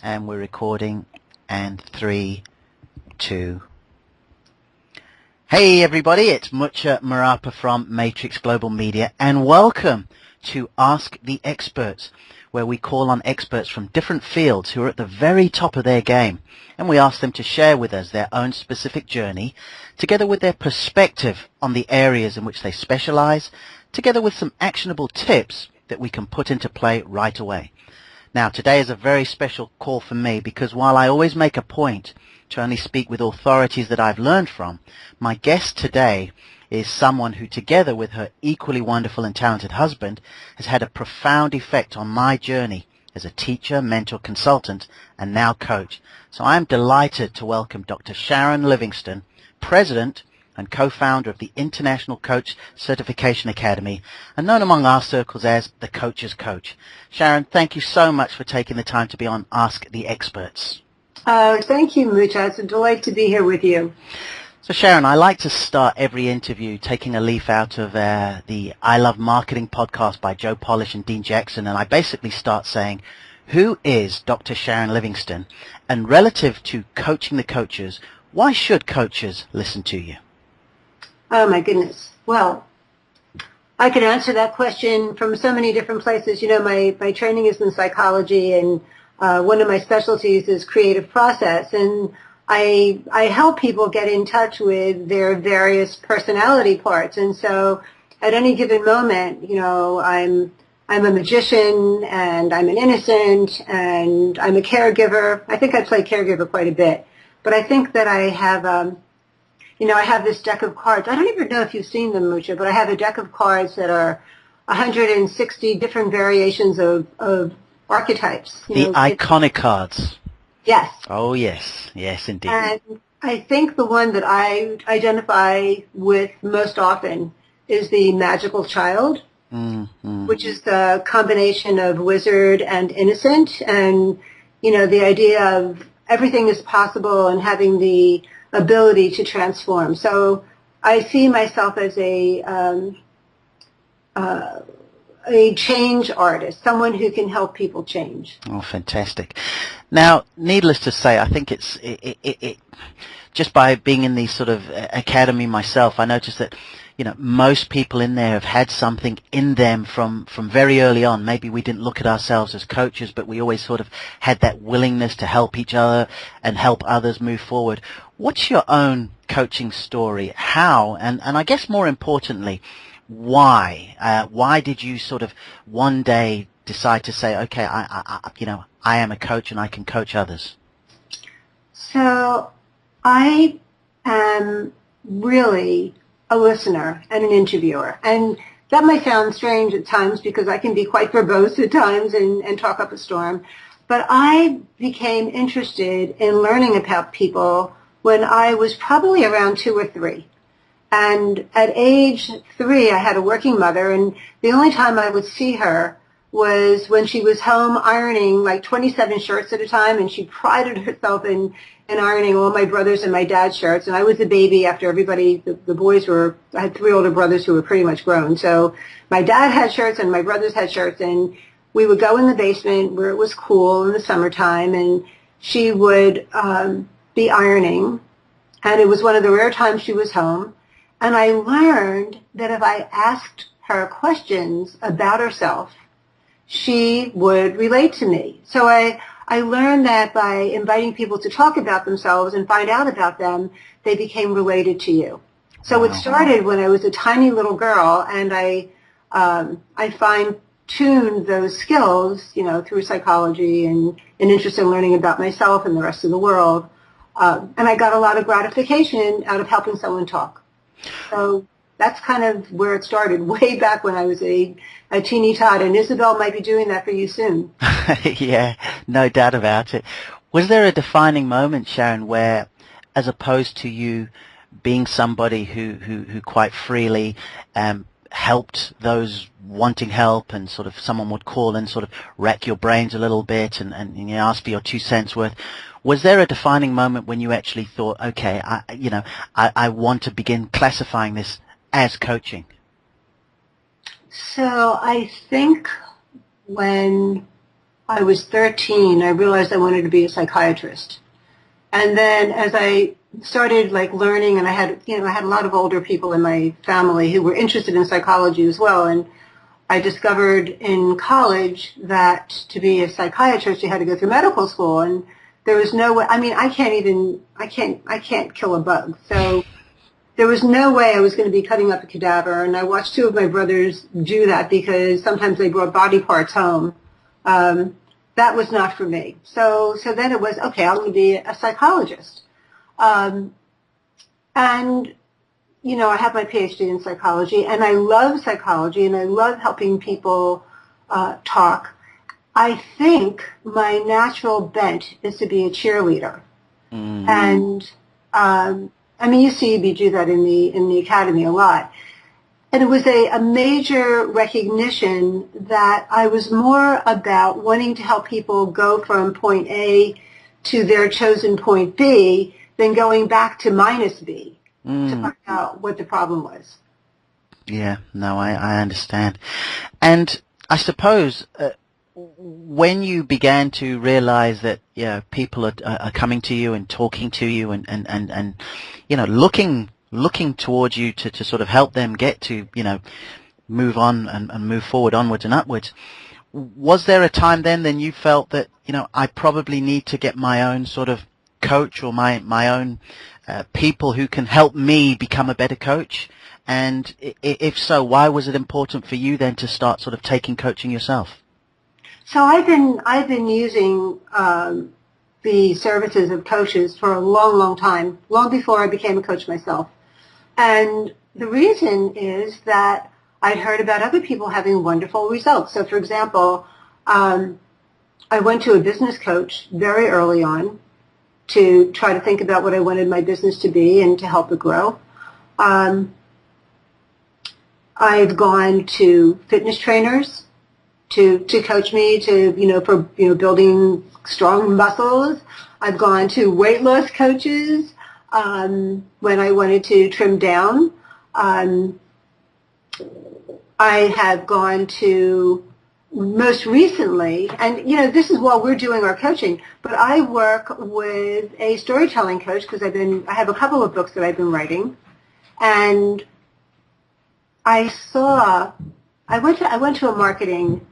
And we're recording, and 3, 2. Hey everybody, it's Mucha Marapa from Matrix Global Media, and welcome to Ask the Experts, where we call on experts from different fields who are at the very top of their game, and we ask them to share with us their own specific journey, together with their perspective on the areas in which they specialize, together with some actionable tips that we can put into play right away. Now, today is a very special call for me because while I always make a point to only speak with authorities that I've learned from, my guest today is someone who, together with her equally wonderful and talented husband, has had a profound effect on my journey as a teacher, mentor, consultant, and now coach. So I am delighted to welcome Dr. Sharon Livingston, President and co-founder of the International Coach Certification Academy, and known among our circles as the Coach's Coach. Sharon, thank you so much for taking the time to be on Ask the Experts. Thank you, Mucha. It's a delight to be here with you. So Sharon, I like to start every interview taking a leaf out of the I Love Marketing podcast by Joe Polish and Dean Jackson, and I basically start saying, who is Dr. Sharon Livingston? And relative to coaching the coaches, why should coaches listen to you? Oh, my goodness. Well, I could answer that question from so many different places. You know, my training is in psychology, and one of my specialties is creative process. And I help people get in touch with their various personality parts. And so at any given moment, you know, I'm a magician, and I'm an innocent, and I'm a caregiver. I think I play caregiver quite a bit. But I think that I have I have this deck of cards. I don't even know if you've seen them, Mucha, but I have a deck of cards that are 160 different variations of archetypes. The iconic cards. Yes. Oh, yes. Yes, indeed. And I think the one that I identify with most often is the magical child, which is the combination of wizard and innocent, and, you know, the idea of everything is possible and having the ability to transform. So I see myself as a change artist, someone who can help people change. Oh, fantastic. Now, needless to say, I think it's just by being in the sort of academy myself, I noticed that, you know, most people in there have had something in them from very early on. Maybe we didn't look at ourselves as coaches, but we always sort of had that willingness to help each other and help others move forward. What's your own coaching story? How, and I guess more importantly, why? Why did you sort of one day decide to say, okay, I am a coach and I can coach others? So I am really a listener and an interviewer. And that might sound strange at times because I can be quite verbose at times and talk up a storm. But I became interested in learning about people when I was probably around 2 or 3. And at age 3, I had a working mother, and the only time I would see her was when she was home ironing like 27 shirts at a time, and she prided herself in ironing all my brothers and my dad's shirts. And I was the baby after everybody, the boys were, I had 3 older brothers who were pretty much grown. So my dad had shirts and my brothers had shirts, and we would go in the basement where it was cool in the summertime, and she would be ironing. And it was one of the rare times she was home. And I learned that if I asked her questions about herself, she would relate to me. So I learned that by inviting people to talk about themselves and find out about them, they became related to you. So it started when I was a tiny little girl, and I fine-tuned those skills, you know, through psychology and an interest in learning about myself and the rest of the world. And I got a lot of gratification out of helping someone talk. So that's kind of where it started, way back when I was a teeny tot, and Isabel might be doing that for you soon. Yeah, no doubt about it. Was there a defining moment, Sharon, where, as opposed to you being somebody who quite freely helped those wanting help, and sort of someone would call and sort of rack your brains a little bit and you know, ask for your 2 cents worth, was there a defining moment when you actually thought, okay, I want to begin classifying this as coaching? So I think when I was 13, I realized I wanted to be a psychiatrist. And then as I started learning, and I had a lot of older people in my family who were interested in psychology as well, and I discovered in college that to be a psychiatrist you had to go through medical school, and there was no way. I mean, I can't kill a bug. So there was no way I was going to be cutting up a cadaver, and I watched two of my brothers do that because sometimes they brought body parts home. That was not for me. So then it was, okay, I'm going to be a psychologist. And, I have my PhD in psychology, and I love psychology, and I love helping people talk. I think my natural bent is to be a cheerleader. Mm. And, UCB do that in the academy a lot. And it was a major recognition that I was more about wanting to help people go from point A to their chosen point B than going back to minus B to find out what the problem was. Yeah, no, I understand. And I suppose when you began to realize that people are coming to you and talking to you and looking towards you to sort of help them get to move on and move forward, onwards and upwards, was there a time then you felt that I probably need to get my own sort of coach or my own people who can help me become a better coach? And if so, why was it important for you then to start sort of taking coaching yourself? So I've been using the services of coaches for a long, long time, long before I became a coach myself. And the reason is that I'd heard about other people having wonderful results. So, for example, I went to a business coach very early on to try to think about what I wanted my business to be and to help it grow. I've gone to fitness trainers to coach me for building strong muscles. I've gone to weight loss coaches when I wanted to trim down. I have gone to, most recently, and this is while we're doing our coaching, but I work with a storytelling coach because I have a couple of books that I've been writing, and I went to a marketing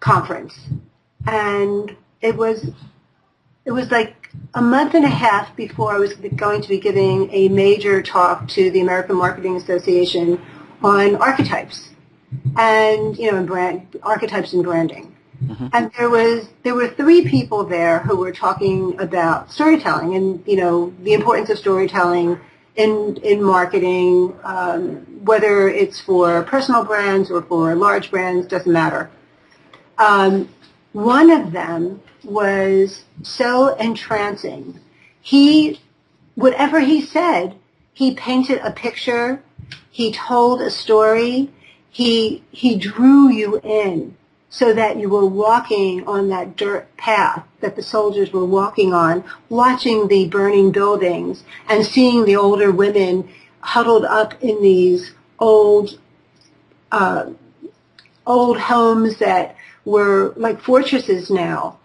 conference, and it was like a month and a half before I was going to be giving a major talk to the American Marketing Association on archetypes and archetypes and branding. Mm-hmm. And there were three people there who were talking about storytelling and the importance of storytelling in marketing, whether it's for personal brands or for large brands, doesn't matter. One of them was so entrancing. Whatever he said, he painted a picture, he told a story, he drew you in so that you were walking on that dirt path that the soldiers were walking on, watching the burning buildings and seeing the older women huddled up in these old homes that were like fortresses now.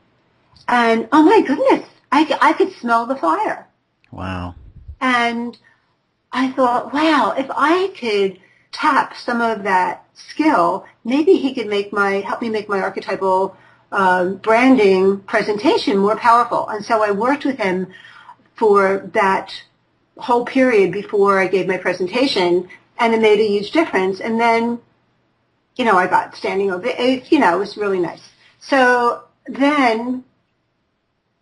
And, oh my goodness, I could smell the fire. Wow. And I thought, wow, if I could tap some of that skill, maybe he could help me make my archetypal branding presentation more powerful. And so I worked with him for that whole period before I gave my presentation, and it made a huge difference. And then, I got standing ovation. It was really nice. So then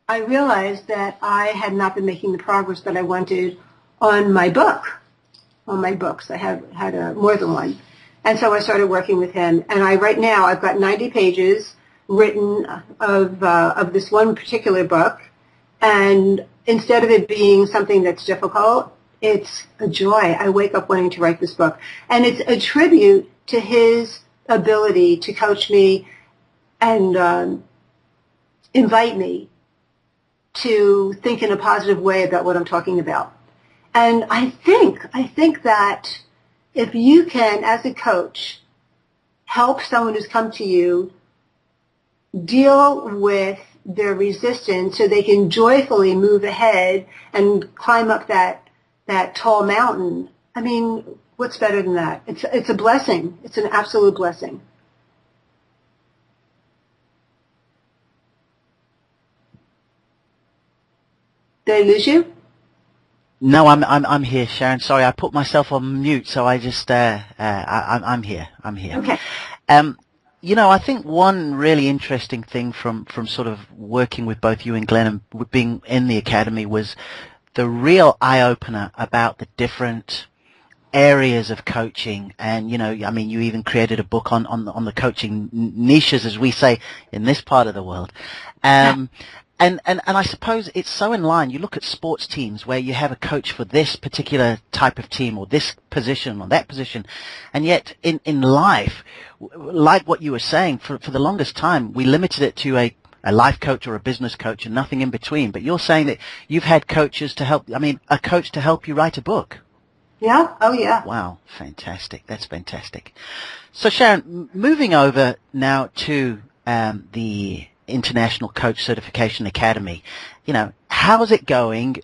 I realized that I had not been making the progress that I wanted on my books. I had more than one. And so I started working with him. And right now I've got 90 pages written of this one particular book. And instead of it being something that's difficult, it's a joy. I wake up wanting to write this book. And it's a tribute to his ability to coach me and invite me to think in a positive way about what I'm talking about. And I think that if you can, as a coach, help someone who's come to you deal with their resistance so they can joyfully move ahead and climb up that tall mountain. I mean, what's better than that? It's a blessing. It's an absolute blessing. Did I lose you? No, I'm here, Sharon. Sorry, I put myself on mute, so I just I'm here. I'm here. Okay. I think one really interesting thing from sort of working with both you and Glenn and being in the academy was the real eye-opener about the different areas of coaching. And, I mean, you even created a book on the coaching niches, as we say in this part of the world. And I suppose it's so in line. You look at sports teams where you have a coach for this particular type of team or this position or that position. And yet in life, like what you were saying, for the longest time, we limited it to a life coach or a business coach and nothing in between. But you're saying that you've had coaches to help, a coach to help you write a book. Yeah. Oh, yeah. Wow. Fantastic. That's fantastic. So Sharon, moving over now to the International Coach Certification Academy, how's it going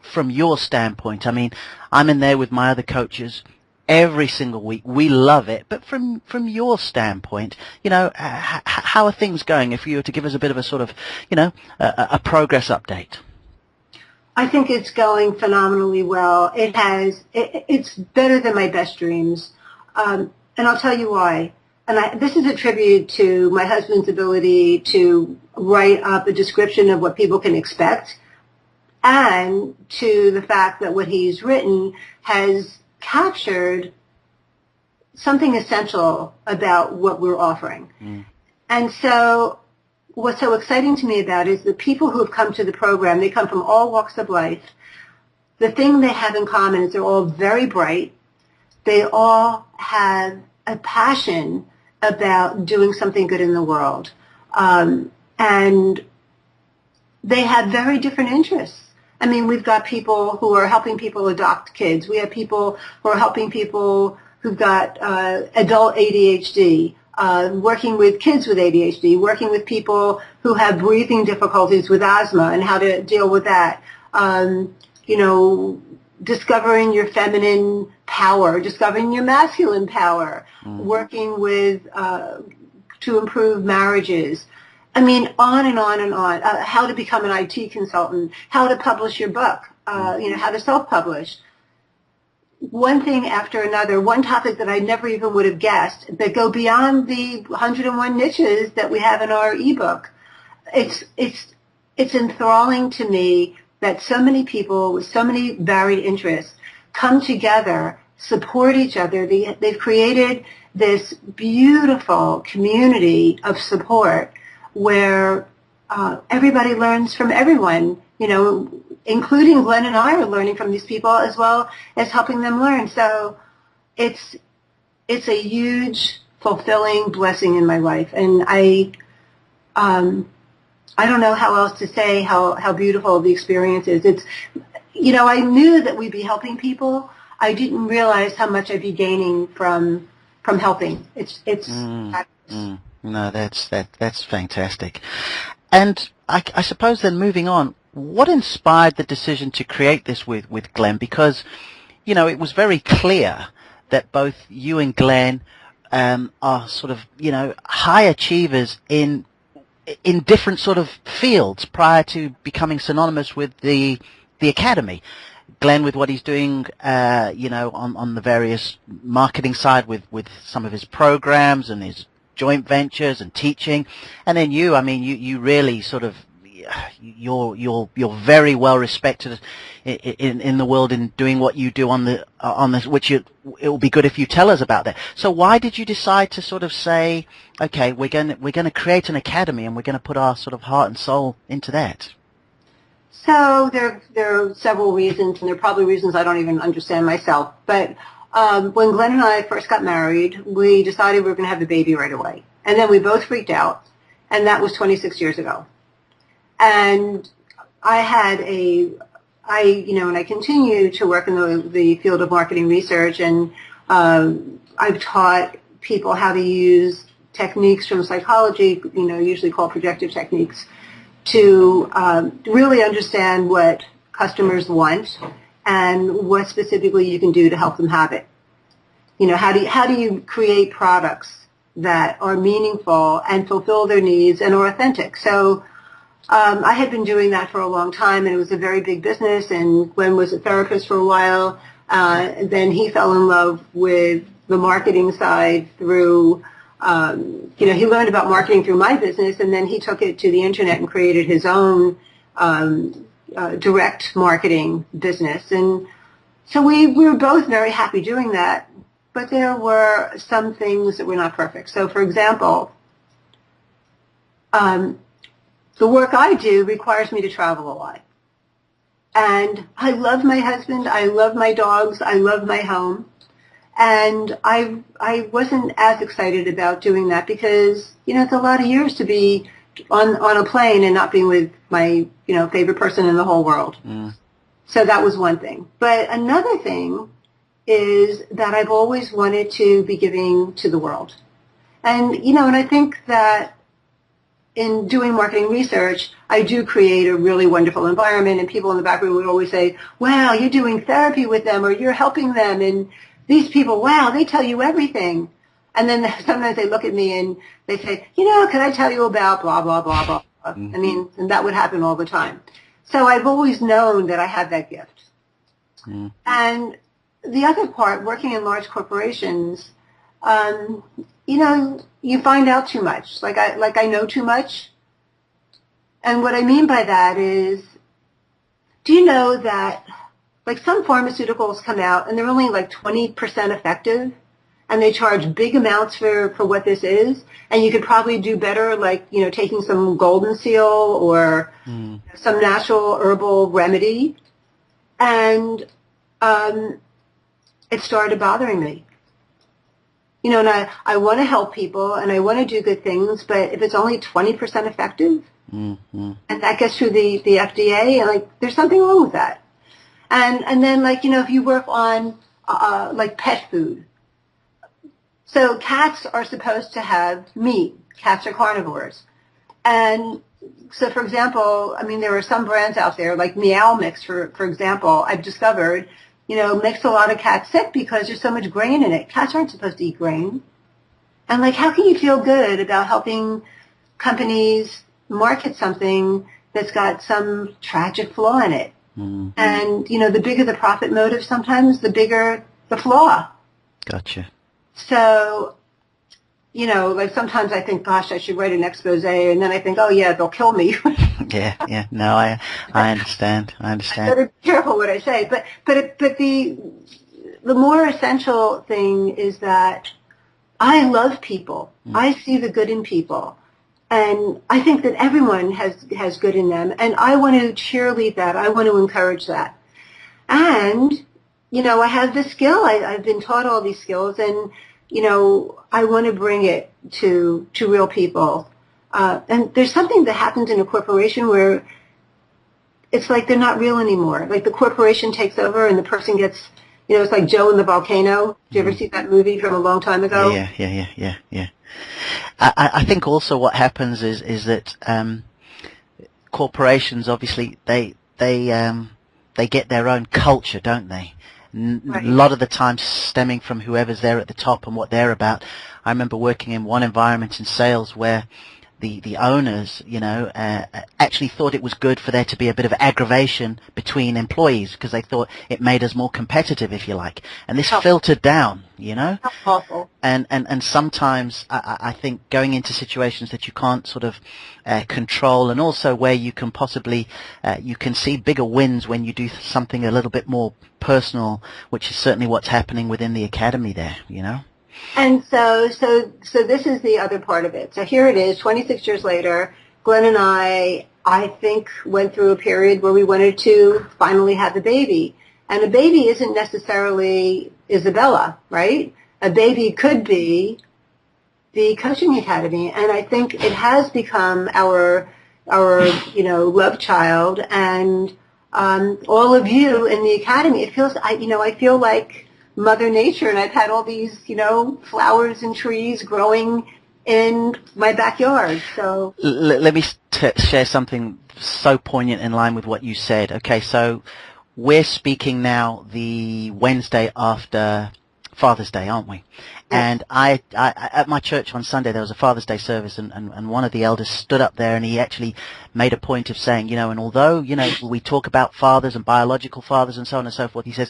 from your standpoint? I mean, I'm in there with my other coaches every single week. We love it. But from your standpoint, how are things going? If you were to give us a bit of a sort of, a progress update. I think it's going phenomenally well. It's better than my best dreams. And I'll tell you why. And this is a tribute to my husband's ability to write up a description of what people can expect, and to the fact that what he's written has captured something essential about what we're offering. Mm. And so what's so exciting to me about it is the people who have come to the program, they come from all walks of life. The thing they have in common is they're all very bright. They all have a passion about doing something good in the world. And they have very different interests. I mean, we've got people who are helping people adopt kids. We have people who are helping people who've got adult ADHD, working with kids with ADHD, working with people who have breathing difficulties with asthma and how to deal with that. Discovering your feminine power, discovering your masculine power, working with to improve marriages. I mean, on and on and on. How to become an IT consultant, how to publish your book, how to self-publish. One thing after another, one topic that I never even would have guessed, that go beyond the 101 niches that we have in our ebook. It's enthralling to me that so many people with so many varied interests come together, support each other. They've created this beautiful community of support where everybody learns from everyone, including Glenn and I are learning from these people as well as helping them learn. So it's a huge, fulfilling blessing in my life. And I don't know how else to say how beautiful the experience is. It's, I knew that we'd be helping people. I didn't realize how much I'd be gaining from helping. It's No, that's fantastic. And I suppose then moving on, what inspired the decision to create this with Glenn? Because, it was very clear that both you and Glenn are sort of, high achievers in different sort of fields prior to becoming synonymous with the academy. Glenn with what he's doing, on the various marketing side with some of his programs and his joint ventures and teaching, and then you really sort of you're very well respected in the world in doing what you do on this, which it will be good if you tell us about that. So why did you decide to sort of say, okay, we're going to create an academy and we're going to put our sort of heart and soul into that? So there are several reasons, and there are probably reasons I don't even understand myself. But when Glenn and I first got married, we decided we were going to have a baby right away. And then we both freaked out, and that was 26 years ago. And I continue to work in the field of marketing research, and I've taught people how to use techniques from psychology, usually called projective techniques, to really understand what customers want and what specifically you can do to help them have it. How do you create products that are meaningful and fulfill their needs and are authentic? So I had been doing that for a long time, and it was a very big business, and Glenn was a therapist for a while. Then he fell in love with the marketing side through, he learned about marketing through my business, and then he took it to the internet and created his own direct marketing business. And so we were both very happy doing that, but there were some things that were not perfect. So, for example, the work I do requires me to travel a lot. And I love my husband, I love my dogs, I love my home. And I wasn't as excited about doing that because, it's a lot of years to be on a plane and not being with my, favorite person in the whole world. Mm. So that was one thing. But another thing is that I've always wanted to be giving to the world. And, and I think that in doing marketing research, I do create a really wonderful environment, and people in the back room would always say, wow, you're doing therapy with them, or you're helping them, and these people, wow, they tell you everything. And then sometimes they look at me and they say, can I tell you about blah, blah, blah, blah. Mm-hmm. And that would happen all the time. So I've always known that I have that gift. Mm-hmm. And the other part, working in large corporations, you find out too much. Like I know too much. And what I mean by that is, do you know that some pharmaceuticals come out and they're only 20% effective, and they charge big amounts for what this is, and you could probably do better taking some golden seal or some natural herbal remedy. And it started bothering me. And I want to help people and I want to do good things, but if it's only 20% effective, and that gets through the FDA, there's something wrong with that. And then if you work on pet food. So cats are supposed to have meat. Cats are carnivores. And so, for example, there are some brands out there like Meow Mix, for example, I've discovered, makes a lot of cats sick because there's so much grain in it. Cats aren't supposed to eat grain. And how can you feel good about helping companies market something that's got some tragic flaw in it? Mm. And, the bigger the profit motive sometimes, the bigger the flaw. Gotcha. So, sometimes I think, gosh, I should write an expose, and then I think, oh yeah, they'll kill me. Yeah. No, I understand. I better be careful what I say. But the more essential thing is that I love people. Mm. I see the good in people. And I think that everyone has good in them. And I want to cheerlead that. I want to encourage that. And, I have this skill. I've been taught all these skills. And, I want to bring it to real people. And there's something that happens in a corporation where it's they're not real anymore. The corporation takes over and the person gets, it's like Joe and the Volcano. Did you ever see that movie from a long time ago? Yeah. I think also what happens is that corporations, obviously, they get their own culture, don't they? Right. A lot of the time stemming from whoever's there at the top and what they're about. I remember working in one environment in sales where the owners, actually thought it was good for there to be a bit of aggravation between employees because they thought it made us more competitive, if you like. And this filtered down, That's awful. And sometimes I think going into situations that you can't sort of control, and also where you can possibly, you can see bigger wins when you do something a little bit more personal, which is certainly what's happening within the academy there, And so this is the other part of it. So here it is, 26 years later. Glenn and I think, went through a period where we wanted to finally have a baby. And a baby isn't necessarily Isabella, right? A baby could be the coaching academy. And I think it has become our love child. And all of you in the academy, it feels, I feel like Mother Nature, and I've had all these, flowers and trees growing in my backyard. So Let me share something so poignant in line with what you said. Okay, so we're speaking now the Wednesday after Father's Day, aren't we? And I at my church on Sunday there was a Father's Day service, and one of the elders stood up there and he actually made a point of saying, and although, we talk about fathers and biological fathers and so on and so forth, he says,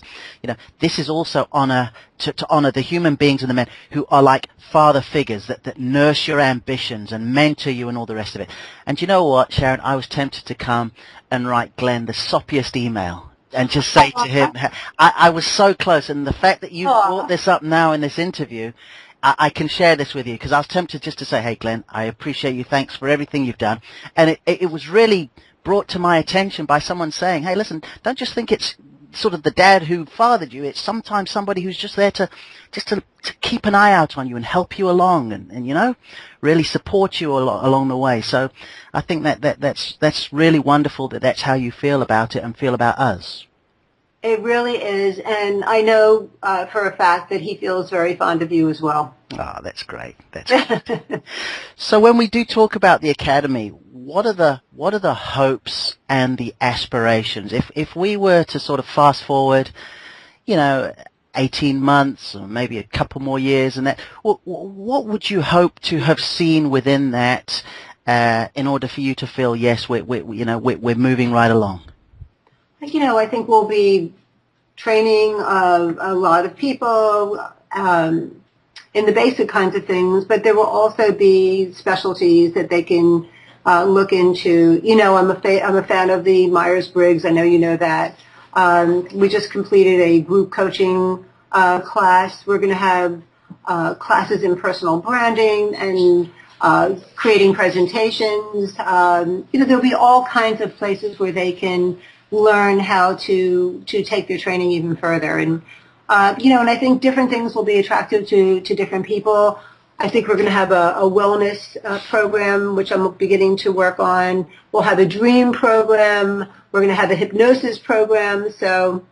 this is also honor to honor the human beings and the men who are like father figures that nurse your ambitions and mentor you and all the rest of it. And you know what, Sharon, I was tempted to come and write Glenn the soppiest email and just say to him, I was so close, and the fact that you brought this up now in this interview, I can share this with you, because I was tempted just to say, hey Glenn, I appreciate you, thanks for everything you've done, and it was really brought to my attention by someone saying, hey listen, don't just think it's sort of the dad who fathered you, it's sometimes somebody who's just there to keep an eye out on you and help you along and really support you along the way. So I think that's really wonderful that that's how you feel about it and feel about us. It really is, and I know for a fact that he feels very fond of you as well. Ah, that's great. That's great. So when we do talk about the academy, what are the hopes and the aspirations? If we were to sort of fast forward, 18 months or maybe a couple more years, and that, what would you hope to have seen within that in order for you to feel, yes, we're moving right along? I think we'll be training a lot of people in the basic kinds of things, but there will also be specialties that they can look into. I'm a fan of the Myers-Briggs. I know you know that. We just completed a group coaching class. We're going to have classes in personal branding and creating presentations. There'll be all kinds of places where they can learn how to take their training even further. And, and I think different things will be attractive to different people. I think we're going to have a wellness program, which I'm beginning to work on. We'll have a dream program. We're going to have a hypnosis program. So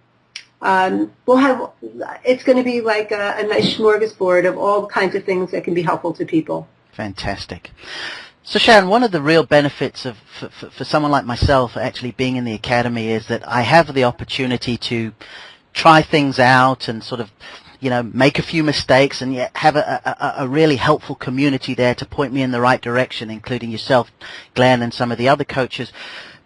it's going to be like a nice smorgasbord of all kinds of things that can be helpful to people. Fantastic. So Sharon, one of the real benefits of for someone like myself actually being in the academy is that I have the opportunity to try things out and sort of make a few mistakes, and yet have a really helpful community there to point me in the right direction, including yourself, Glenn, and some of the other coaches.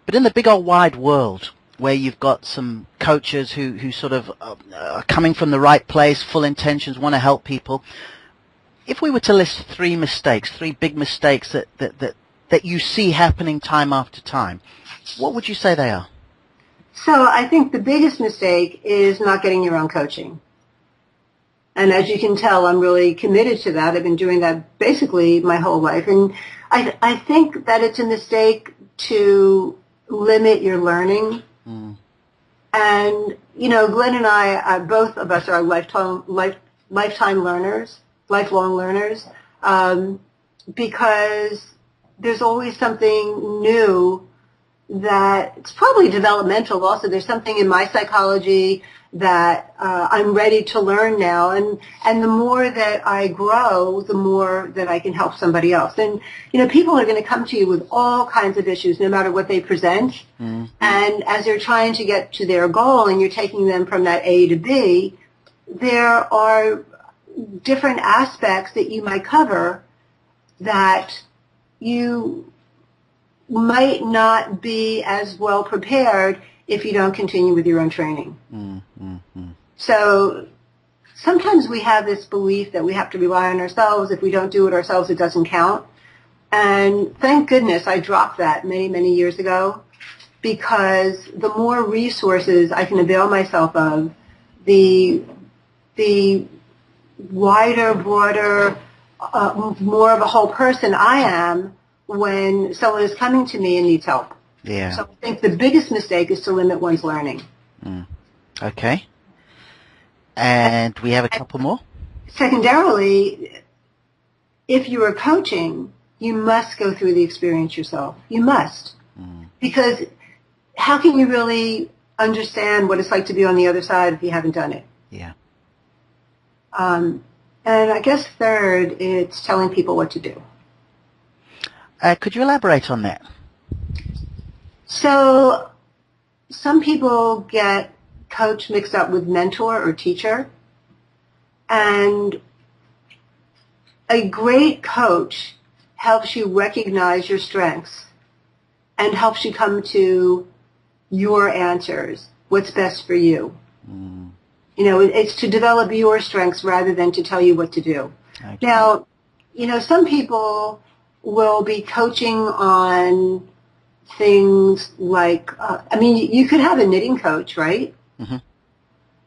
But in the big old wide world, where you've got some coaches who sort of are coming from the right place, full intentions, want to help people, if we were to list three big mistakes that you see happening time after time, what would you say they are? So I think the biggest mistake is not getting your own coaching. And as you can tell, I'm really committed to that. I've been doing that basically my whole life. And I think that it's a mistake to limit your learning. Mm. And, Glenn and I, both of us are lifelong learners, because there's always something new that it's probably developmental also. There's something in my psychology that I'm ready to learn now, and the more that I grow, the more that I can help somebody else. And people are going to come to you with all kinds of issues, no matter what they present. Mm-hmm. And as they're trying to get to their goal, and you're taking them from that A to B, there are different aspects that you might cover that you might not be as well prepared if you don't continue with your own training. Mm-hmm. So sometimes we have this belief that we have to rely on ourselves. If we don't do it ourselves, it doesn't count. And thank goodness I dropped that many, many years ago, because the more resources I can avail myself of, the wider, broader, more of a whole person I am when someone is coming to me and needs help. Yeah. So I think the biggest mistake is to limit one's learning. Mm. Okay. And we have a couple more. Secondarily, if you are coaching, you must go through the experience yourself. You must. Mm. Because how can you really understand what it's like to be on the other side if you haven't done it? Yeah. And I guess third, it's telling people what to do. Could you elaborate on that? So some people get coach mixed up with mentor or teacher. And a great coach helps you recognize your strengths and helps you come to your answers, what's best for you. Mm. You know, it's to develop your strengths rather than to tell you what to do. Okay. Now, you know, some people will be coaching on things like, you could have a knitting coach, right? Mm-hmm.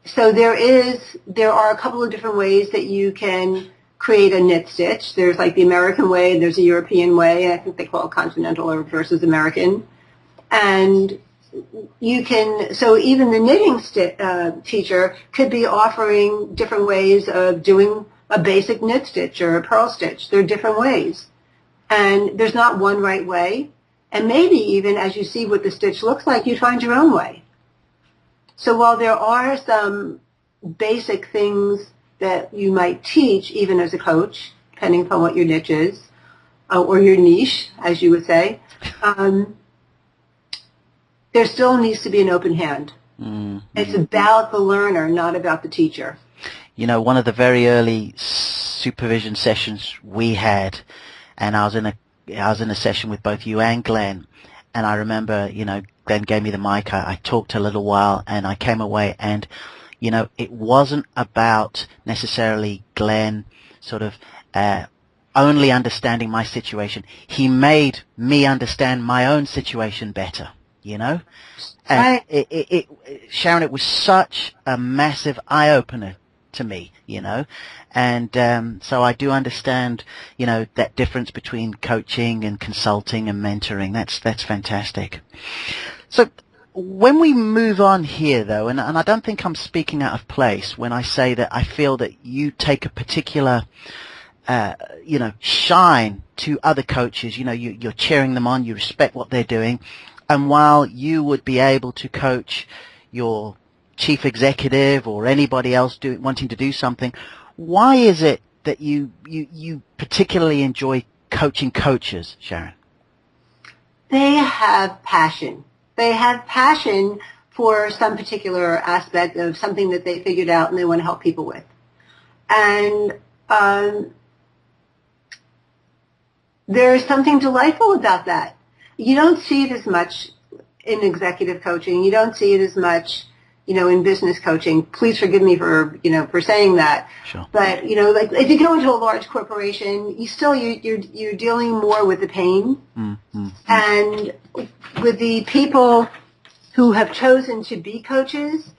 So there are a couple of different ways that you can create a knit stitch. There's like the American way, there's a European way, I think they call it continental or versus American. And you can, so even the knitting teacher could be offering different ways of doing a basic knit stitch or a purl stitch. There are different ways. And there's not one right way. And maybe even as you see what the stitch looks like, you find your own way. So while there are some basic things that you might teach even as a coach, depending upon what your niche is, or your niche, as you would say, there still needs to be an open hand. Mm-hmm. It's about the learner, not about the teacher. You know, one of the very early supervision sessions we had, and I was in a session with both you and Glenn, and I remember, you know, Glenn gave me the mic, I talked a little while, and I came away, and, you know, it wasn't about necessarily Glenn sort of only understanding my situation. He made me understand my own situation better, you know? And right. Sharon, it was such a massive eye-opener to me, you know, and so I do understand, you know, that difference between coaching and consulting and mentoring. That's fantastic. So when we move on here, though, and I don't think I'm speaking out of place when I say that I feel that you take a particular, you know, shine to other coaches. You know, you're cheering them on, you respect what they're doing, and while you would be able to coach your chief executive or anybody else wanting to do something, why is it that you particularly enjoy coaching coaches, Sharon? They have passion. They have passion for some particular aspect of something that they figured out and they want to help people with. And there's something delightful about that. You don't see it as much in executive coaching. You don't see it as much, you know, in business coaching. Please forgive me for, you know, for saying that. Sure. But, you know, like if you go into a large corporation, you're dealing more with the pain. Mm-hmm. And with the people who have chosen to be coaches,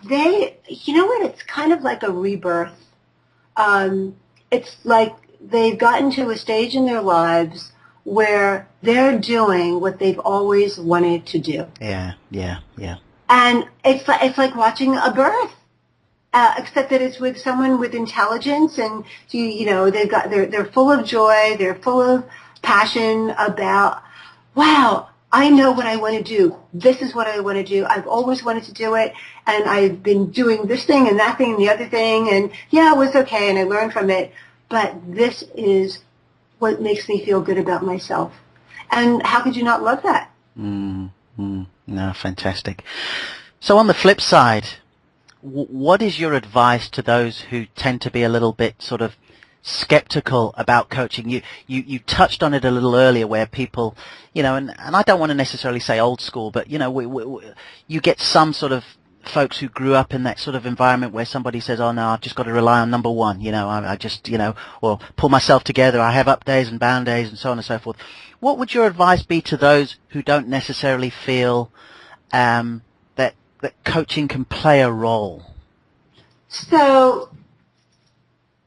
you know what, it's kind of like a rebirth. It's like they've gotten to a stage in their lives where they're doing what they've always wanted to do. Yeah. And it's like watching a birth, except that it's with someone with intelligence, and you know they're full of joy, they're full of passion about, wow, I know what I want to do. This is what I want to do. I've always wanted to do it, and I've been doing this thing and that thing and the other thing, and yeah, it was okay, and I learned from it. But this is what makes me feel good about myself. And how could you not love that? No, fantastic. So on the flip side, what is your advice to those who tend to be a little bit sort of skeptical about coaching? You touched on it a little earlier, where people, you know, and I don't want to necessarily say old school, but, you know, you get some sort of folks who grew up in that sort of environment where somebody says, oh no, I've just got to rely on number one, you know, I just, you know, or pull myself together, I have up days and down days and so on and so forth. What would your advice be to those who don't necessarily feel that coaching can play a role? So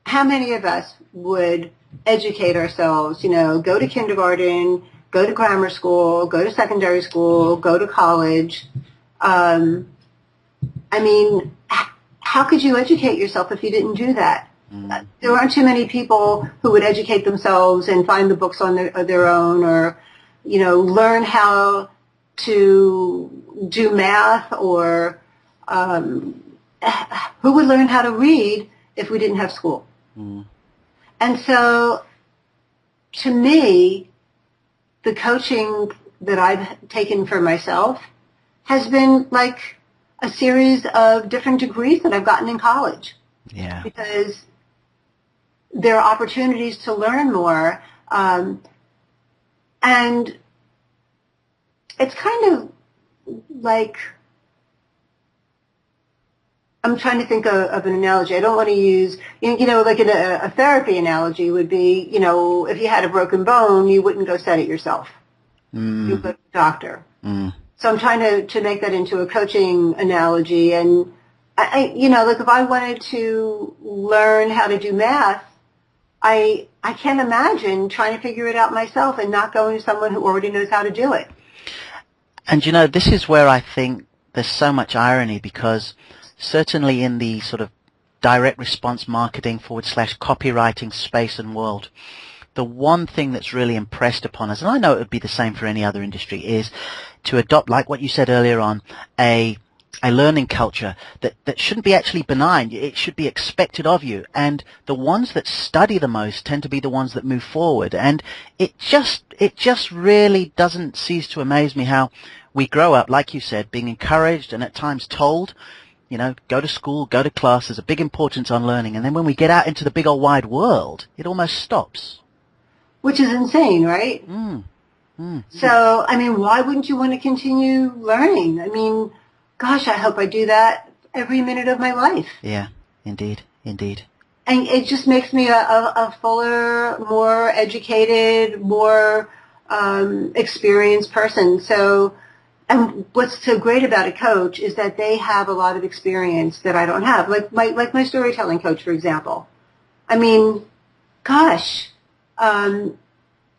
how many of us would educate ourselves, you know, go to kindergarten, go to grammar school, go to secondary school, go to college? I mean, how could you educate yourself if you didn't do that? There aren't too many people who would educate themselves and find the books on their own, or, you know, learn how to do math, or who would learn how to read if we didn't have school? And so, to me, the coaching that I've taken for myself has been like a series of different degrees that I've gotten in college. Yeah. Because there are opportunities to learn more, and it's kind of like, I'm trying to think of an analogy. I don't want to use, like a therapy analogy would be, if you had a broken bone, you wouldn't go set it yourself. You would go to the doctor. So I'm trying to make that into a coaching analogy. And, like if I wanted to learn how to do math, I can't imagine trying to figure it out myself and not going to someone who already knows how to do it. And this is where I think there's so much irony, because certainly in the sort of direct response marketing / copywriting space and world, the one thing that's really impressed upon us, and I know it would be the same for any other industry, is to adopt, like what you said earlier on, a learning culture that shouldn't be actually benign. It should be expected of you. And the ones that study the most tend to be the ones that move forward. And it just really doesn't cease to amaze me how we grow up, like you said, being encouraged and at times told, go to school, go to class, there's a big importance on learning. And then when we get out into the big old wide world, it almost stops. Which is insane, right? So, why wouldn't you want to continue learning? Gosh, I hope I do that every minute of my life. Yeah, indeed. And it just makes me a fuller, more educated, more experienced person. So, and what's so great about a coach is that they have a lot of experience that I don't have. Like my storytelling coach, for example. Gosh,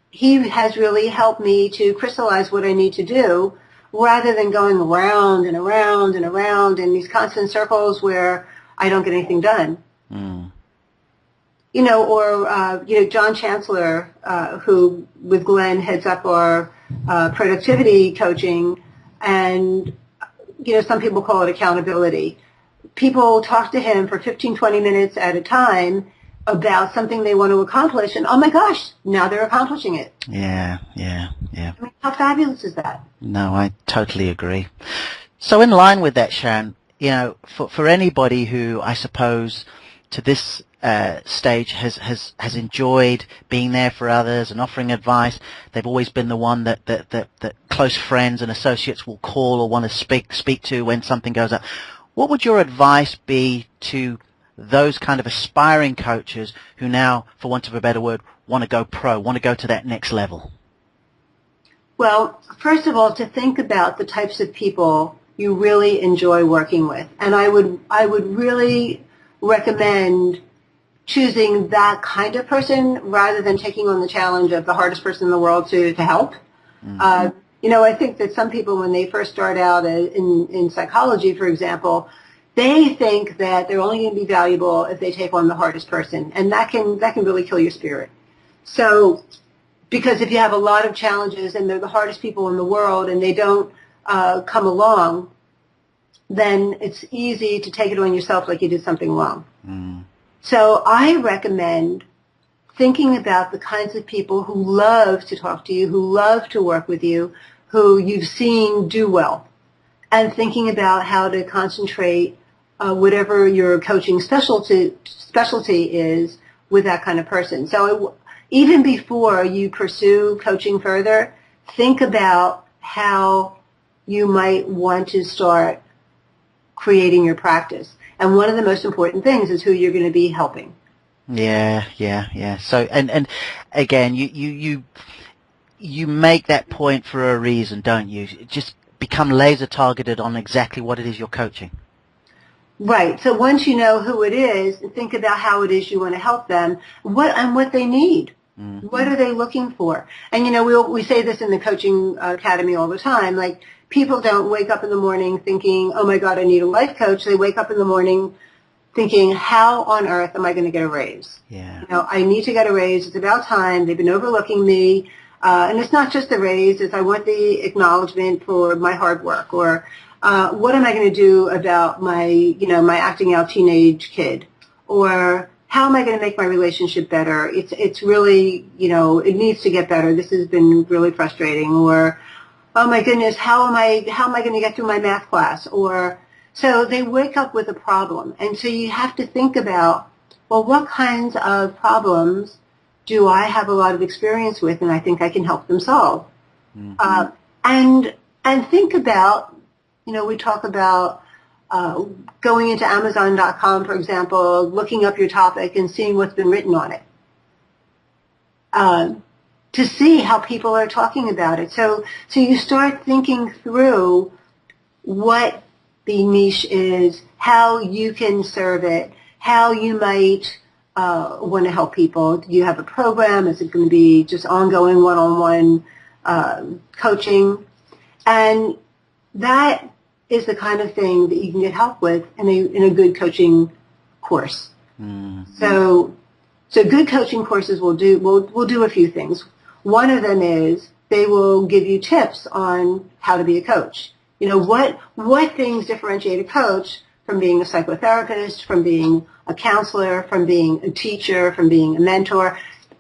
he has really helped me to crystallize what I need to do, rather than going around and around and around in these constant circles where I don't get anything done. John Chancellor, who with Glenn heads up our productivity coaching, and, some people call it accountability. People talk to him for 15, 20 minutes at a time about something they want to accomplish, and oh my gosh, now they're accomplishing it. Yeah. How fabulous is that? No, I totally agree. So in line with that, Sharon, for anybody who I suppose to this stage has enjoyed being there for others and offering advice, they've always been the one that close friends and associates will call or want to speak to when something goes up. What would your advice be to those kind of aspiring coaches who now, for want of a better word, want to go pro, want to go to that next level? Well, first of all, to think about the types of people you really enjoy working with. And I would really recommend choosing that kind of person rather than taking on the challenge of the hardest person in the world to help. I think that some people, when they first start out in psychology, for example, they think that they're only going to be valuable if they take on the hardest person, and that can really kill your spirit. So, because if you have a lot of challenges and they're the hardest people in the world and they don't come along, then it's easy to take it on yourself like you did something wrong. So I recommend thinking about the kinds of people who love to talk to you, who love to work with you, who you've seen do well, and thinking about how to concentrate whatever your coaching specialty is with that kind of person. So even before you pursue coaching further, think about how you might want to start creating your practice. And one of the most important things is who you're going to be helping. Yeah. So, and again, you make that point for a reason, don't you? Just become laser targeted on exactly what it is you're coaching. Right. So once you know who it is, think about how it is you want to help them, what they need. What are they looking for? And we say this in the coaching academy all the time. Like, people don't wake up in the morning thinking, oh my God, I need a life coach. They wake up in the morning thinking, how on earth am I going to get a raise? Yeah. I need to get a raise. It's about time. They've been overlooking me. And it's not just the raise. It's I want the acknowledgement for my hard work. Or what am I going to do about my acting out teenage kid? Or how am I going to make my relationship better? It's really, it needs to get better. This has been really frustrating. Or, oh my goodness, how am I going to get through my math class? Or, so they wake up with a problem. And so you have to think about, well, what kinds of problems do I have a lot of experience with and I think I can help them solve? Mm-hmm. And think about, we talk about going into Amazon.com, for example, looking up your topic and seeing what's been written on it, to see how people are talking about it. So you start thinking through what the niche is, how you can serve it, how you might want to help people. Do you have a program? Is it going to be just ongoing one-on-one coaching? And that is the kind of thing that you can get help with in a good coaching course. Mm-hmm. So good coaching courses will do a few things. One of them is they will give you tips on how to be a coach. What things differentiate a coach from being a psychotherapist, from being a counselor, from being a teacher, from being a mentor.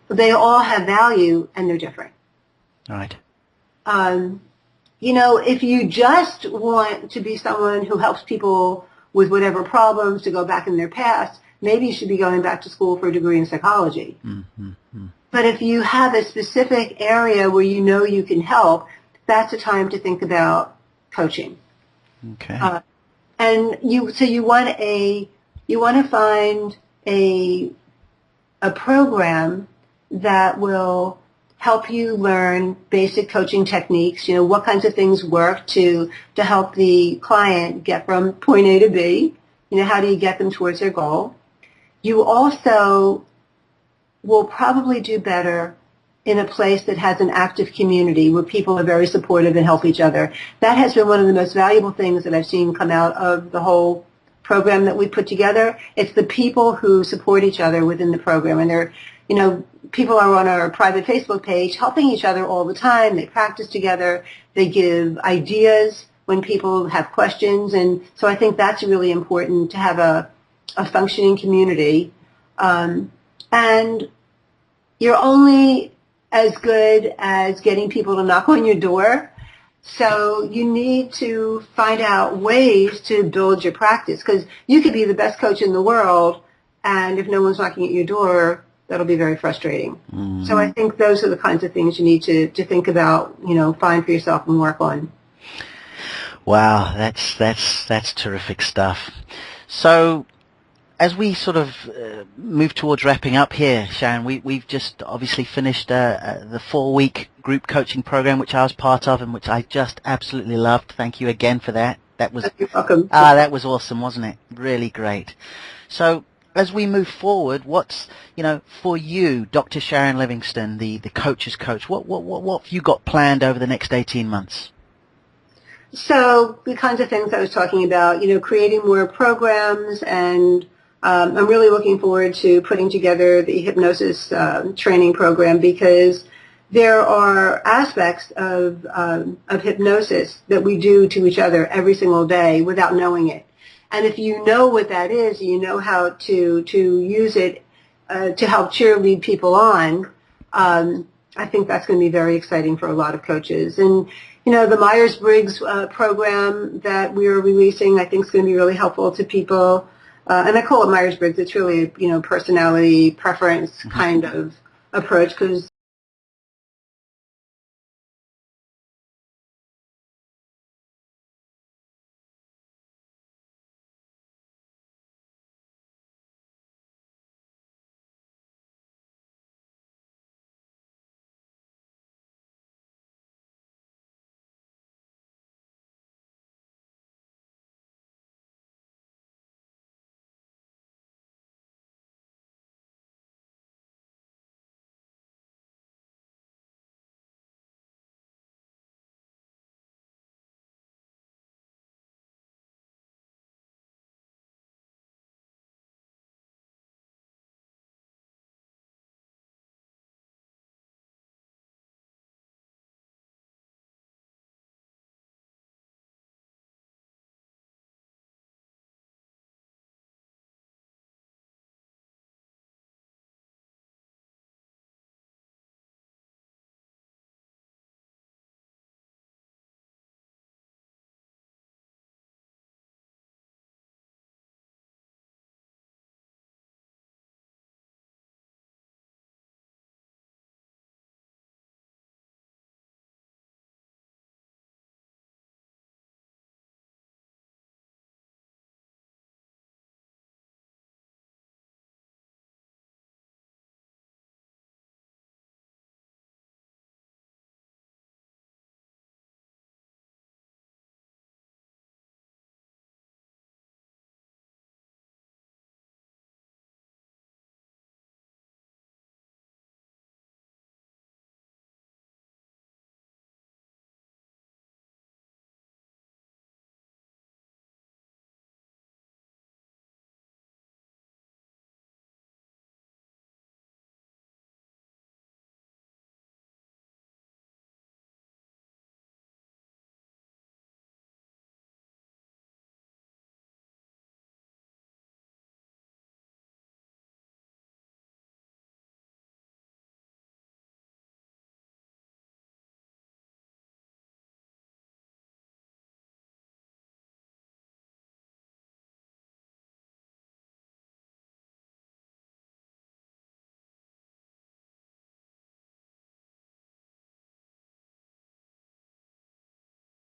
They all have value and they're different. All right. If you just want to be someone who helps people with whatever problems to go back in their past, maybe you should be going back to school for a degree in psychology. Mm-hmm. But if you have a specific area where you can help, that's a time to think about coaching. Okay. And you want to find a program that will help you learn basic coaching techniques, what kinds of things work to help the client get from point A to B, how do you get them towards their goal. You also will probably do better in a place that has an active community where people are very supportive and help each other. That has been one of the most valuable things that I've seen come out of the whole program that we put together. It's the people who support each other within the program, and they're, people are on our private Facebook page helping each other all the time. They practice together. They give ideas when people have questions. And so I think that's really important to have a functioning community. And you're only as good as getting people to knock on your door. So you need to find out ways to build your practice, because you could be the best coach in the world, and if no one's knocking at your door, that'll be very frustrating. Mm-hmm. So I think those are the kinds of things you need to think about, find for yourself and work on. Wow, that's terrific stuff. So as we sort of move towards wrapping up here, Sharon, we've just obviously finished the 4-week group coaching program, which I was part of and which I just absolutely loved. Thank you again for that. You're welcome. That was awesome, wasn't it? Really great. So as we move forward, what's, for you, Dr. Sharon Livingston, the coach's coach, what have you got planned over the next 18 months? So the kinds of things I was talking about, creating more programs, and I'm really looking forward to putting together the hypnosis training program, because there are aspects of hypnosis that we do to each other every single day without knowing it. And if you know what that is, you know how to use it to help cheerlead people on, I think that's going to be very exciting for a lot of coaches. And, the Myers-Briggs program that we are releasing, I think is going to be really helpful to people. And I call it Myers-Briggs. It's really, personality preference kind of approach, because